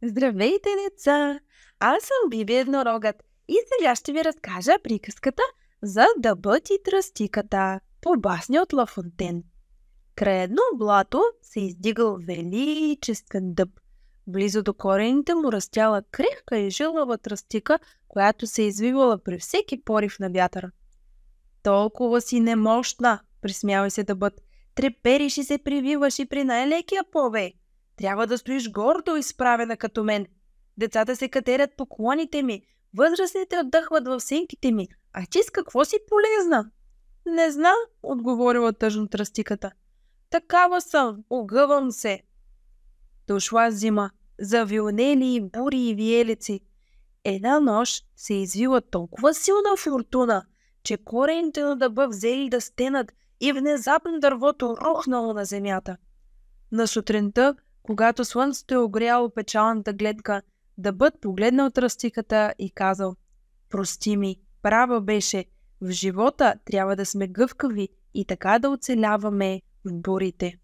Здравейте, деца! Аз съм Биби Еднорогът и сега ще ви разкажа приказката за дъбът и тръстиката по басни от Ла Фонтен. Край едно блато се издигал величествен дъб. Близо до корените му растяла крехка и жилава тръстика, която се извивала при всеки порив на вятъра. Толкова си немощна, присмява се дъбът. Трепериш и се прививаш и при най-лекия повей. Трябва да стоиш гордо изправена като мен. Децата се катерят по клоните ми, възрастните отдъхват в сенките ми, а ти с какво си полезна? Не знам, отговорила тъжно тръстиката. Такава съм, огъвам се. Дошла зима, завилнели и бури и виелици. Една нощ се извила толкова силна фортуна, че корените на дъба взели да стенат и внезапно дървото рухнало на земята. На сутринта, когато слънцето е огряло печалната гледка, дъбът погледнал тръстиката и казал: "Прости ми, права беше, в живота трябва да сме гъвкави и така да оцеляваме в бурите."